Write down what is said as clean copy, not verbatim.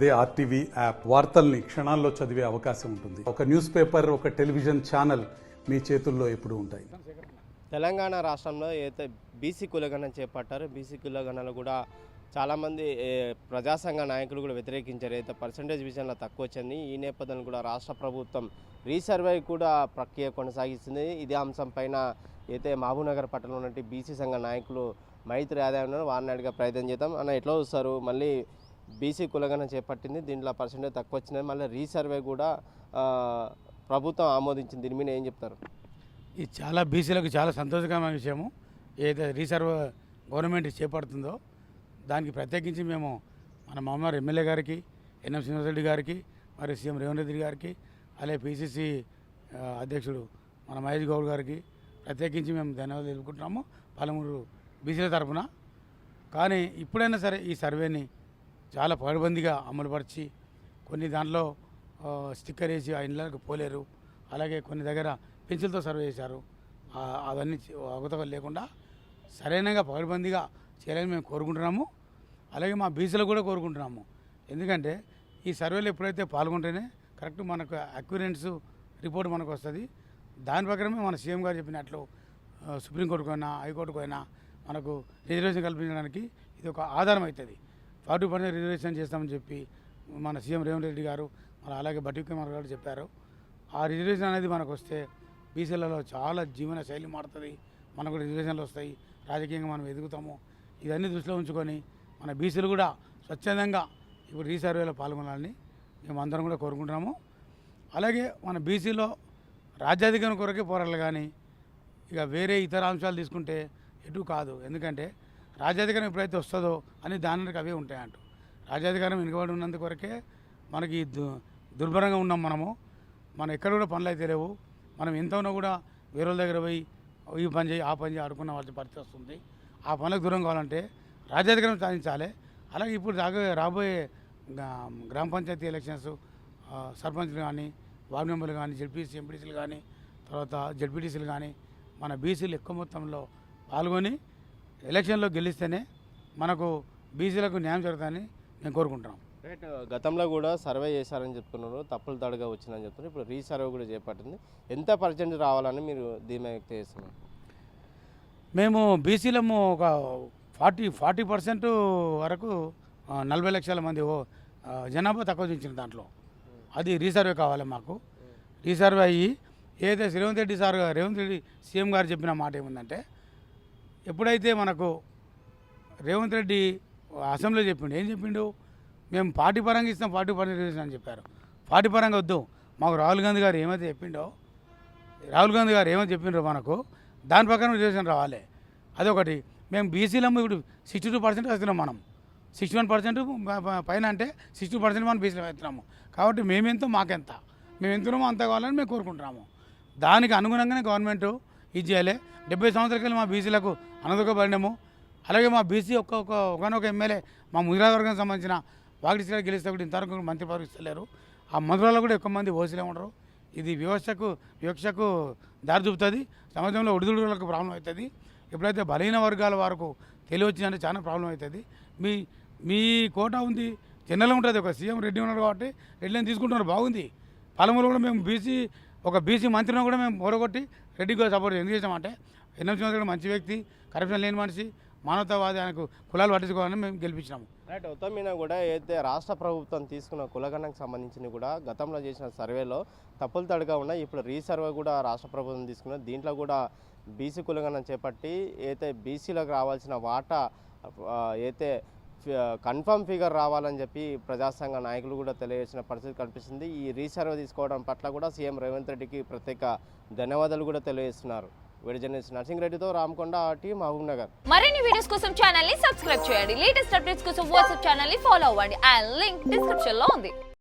అదే RTV app వార్తల్ని క్షణాల్లో చదివే అవకాశం ఉంటుంది. ఒక న్యూస్ పేపర్, ఒక టెలివిజన్ ఛానల్ మీ చేతుల్లో ఎప్పుడూ ఉంటాయి. తెలంగాణ రాష్ట్రంలో అయితే బీసీ కులగణన చేపట్టారు. బీసీ కులగణనలు కూడా చాలామంది ప్రజా సంఘ నాయకులు కూడా వ్యతిరేకించారు. అయితే పర్సంటేజ్ విషయంలో తక్కువ వచ్చింది. ఈ నేపథ్యంలో కూడా రాష్ట్ర ప్రభుత్వం రీసర్వే కూడా ప్రక్రియ కొనసాగిస్తుంది. ఇదే అంశం పైన అయితే మహబూబ్నగర్ పట్టణంలో ఉన్నటువంటి బీసీ సంఘ నాయకులు మైత్రి ఆదాయం వారిని అడిగే ప్రయత్నం చేద్దాం. అన్న ఎట్లా చూస్తారు? మళ్ళీ బీసీ కులగణన చేపట్టింది, దీంట్లో పర్సెంటేజ్ తక్కువ వచ్చింది, మళ్ళీ రీసర్వే కూడా ప్రభుత్వం ఆమోదించింది. దీని మీద ఏం చెప్తారు? ఇది చాలా బీసీలకు చాలా సంతోషకరమైన విషయము. ఏదైతే రీసర్వ్ గవర్నమెంట్ చేపడుతుందో దానికి ప్రత్యేకించి మేము మన మహబూబ్నగర్ ఎమ్మెల్యే గారికి, ఎన్ఎం శ్రీనివాసరెడ్డి గారికి, మరియు సీఎం రేవంత్ రెడ్డి గారికి, అలాగే పీసీసీ అధ్యక్షుడు మన మహేష్ గౌడ్ గారికి ప్రత్యేకించి మేము ధన్యవాదాలు తెలుపుకుంటున్నాము పాలమూరు బీసీల తరఫున. కానీ ఇప్పుడైనా సరే ఈ సర్వేని చాలా పకడ్బందీగా అమలుపరిచి కొన్ని దాంట్లో స్టిక్కర్ వేసి ఆ ఇళ్ళకి పోలేరు, అలాగే కొన్ని దగ్గర పెన్సిల్తో సర్వే చేశారు. అవన్నీ అవకతవకలు లేకుండా సరైనగా పకడ్బందీగా చేయాలని మేము కోరుకుంటున్నాము. అలాగే మా బీసీలు కూడా కోరుకుంటున్నాము. ఎందుకంటే ఈ సర్వేలో ఎప్పుడైతే పాల్గొంటేనే కరెక్ట్ మనకు అక్యురెన్స్ రిపోర్ట్ మనకు వస్తుంది. దాని ప్రకారమే మన సీఎం గారు చెప్పినట్లు సుప్రీంకోర్టుకు అయినా హైకోర్టుకు అయినా మనకు రిజర్వేషన్ కల్పించడానికి ఇది ఒక ఆధారం అవుతుంది. 40% రిజర్వేషన్ చేస్తామని చెప్పి మన సీఎం రేవంత్ రెడ్డి గారు, మన అలాగే బట్టి కుమార్ గారు చెప్పారు. ఆ రిజర్వేషన్ అనేది మనకు వస్తే బీసీలలో చాలా జీవన శైలి మారుతుంది, మనకు రిజర్వేషన్లు వస్తాయి, రాజకీయంగా మనం ఎదుగుతాము. ఇవన్నీ దృష్టిలో ఉంచుకొని మన బీసీలు కూడా స్వచ్ఛందంగా ఇప్పుడు రీసర్వేలో పాల్గొనాలని మేము అందరం కూడా కోరుకుంటున్నాము. అలాగే మన బీసీలో రాజ్యాధికారం కొరకే పోరాడాలి, కానీ ఇక వేరే ఇతర అంశాలు తీసుకుంటే ఎటు కాదు. ఎందుకంటే రాజ్యాధికారం ఎప్పుడైతే వస్తుందో అని దానికి అవే ఉంటాయంట. రాజ్యాధికారం వెనుకబడి ఉన్నంత కొరకే మనకి దుర్భరంగా ఉన్నాం మనం ఎక్కడ కూడా పనులు అయితే లేవు. మనం ఎంత ఉన్నా కూడా వేరే దగ్గర పోయి ఈ పని చేయి ఆ పని చేయి ఆడుకున్న వాళ్ళ పరిస్థితి వస్తుంది. ఆ పనులకు దూరం కావాలంటే రాజ్యాధికారం సాధించాలి. అలాగే ఇప్పుడు రాబోయే గ్రామ పంచాయతీ ఎలక్షన్స్ సర్పంచ్లు కానీ, వార్డు మెంబర్లు కానీ, జెడ్పీసీ ఎంపీటీసీలు కానీ, తర్వాత జెడ్పీటీసీలు కానీ మన బీసీలు ఎక్కువ మొత్తంలో పాల్గొని ఎలక్షన్లో గెలిస్తేనే మనకు బీసీలకు న్యాయం జరుగుతుందని మేము కోరుకుంటున్నాం. రైట్. గతంలో కూడా సర్వే చేశారని చెప్తున్నారు, తప్పులు తడుగా వచ్చిందని చెప్తున్నారు. ఇప్పుడు రీసర్వే కూడా చేపట్టింది. ఎంత పర్సెంటేజ్ రావాలని మీరు ధీమా వ్యక్తం చేస్తున్నారు? మేము బీసీలము ఒక 40% వరకు 40 లక్షల మంది జనాభా తక్కువ చూపించిన దాంట్లో అది రీసర్వే కావాలి మాకు. రీసర్వే అయ్యి ఏదైతే రేవంత్ రెడ్డి సీఎం గారు చెప్పిన మాట ఏముందంటే, ఎప్పుడైతే మనకు రేవంత్ రెడ్డి అసెంబ్లీలో చెప్పిండు, ఏం చెప్పిండు, మేము పార్టీ పరంగా ఇస్తాం, 40% రిజర్వేషన్ అని చెప్పారు. పార్టీ పరంగా వద్దు, మాకు రాహుల్ గాంధీ గారు ఏమైతే చెప్పిండ్రో మనకు దాని ప్రకారం రిజర్వేషన్ రావాలి. అదొకటి. మేము బీసీలము ఇప్పుడు 62% వస్తున్నాం. మనం 61% పైన అంటే 60% మనం బీసీలో వేస్తున్నాము. కాబట్టి మేమెంతో మాకెంత, మేము ఎంతున్నామో అంత కావాలని మేము కోరుకుంటున్నాము. దానికి అనుగుణంగానే గవర్నమెంట్ ఇది చేయాలి. 70 సంవత్సరాల మా బీసీలకు అనదొకబడినాము. అలాగే మా బీసీ ఒకనొక ఎమ్మెల్యే మా ముదిరాజ్ వర్గానికి సంబంధించిన వాకిడిసిగా గెలిస్తే కూడా ఇంతవరకు మంత్రి పదవి ఇస్తలేరు. ఆ మంత్రులలో కూడా ఎక్కువ మంది ఓసీలే ఉండరు. ఇది వివక్షకు దారి చూపుతుంది. సమాజంలో ఒడిదుడులకు ప్రాబ్లం అవుతుంది. ఎప్పుడైతే బలహీన వర్గాల వరకు తెలియవచ్చిందంటే చాలా ప్రాబ్లం అవుతుంది. మీ కోట ఉంది, జనరల్గా ఉంటుంది. ఒక సీఎం రెడ్డి ఉన్నారు కాబట్టి రెడ్డిని తీసుకుంటున్నారు, బాగుంది. పాలమూరు కూడా మేము బీసీ మంత్రిని కూడా మేము ఓడగొట్టి రెడ్డికి సపోర్ట్ ఎందుకు చేసామంటే, ఎన్ఎం శ్రీనివాసరెడ్డి మంచి వ్యక్తి, కరప్షన్ లేని మనిషి, మానవతావాది, ఆయనకు కులాలు పట్టించుకోవాలని మేము గెలిపించినాము. రైట్. మొత్తం మీద కూడా అయితే రాష్ట్ర ప్రభుత్వం తీసుకున్న కులగణనకు సంబంధించి కూడా గతంలో చేసిన సర్వేలో తప్పులు తడుగా ఉన్నాయి. ఇప్పుడు రీసర్వే కూడా రాష్ట్ర ప్రభుత్వం తీసుకున్నది. దీంట్లో కూడా బీసీ కులగణన చేపట్టి అయితే బీసీలకు రావాల్సిన వాటా అయితే కన్ఫర్మ్ ఫిగర్ రావాలని చెప్పి ప్రజాసంఘ నాయకులు కూడా తెలియజేసిన పరిస్థితి కనిపిస్తుంది. ఈ రీసర్వే తీసుకోవడం పట్ల కూడా సీఎం రేవంత్ రెడ్డికి ప్రత్యేక ధన్యవాదాలు కూడా తెలియజేస్తున్నారు. వీడియో జర్నలిస్ట్ నర్సింగ్ రెడ్డితో రామకొండ, ఆర్టీ, మహబూబ్నగర్. మరిన్ని వీడియోస్ కోసం ఛానల్ ని సబ్స్క్రైబ్ చేయండి. లేటెస్ట్ అప్డేట్స్ కోసం వాట్సాప్ ఛానల్ ని ఫాలో అవ్వండి. ఆ లింక్ డిస్క్రిప్షన్ లో ఉంది.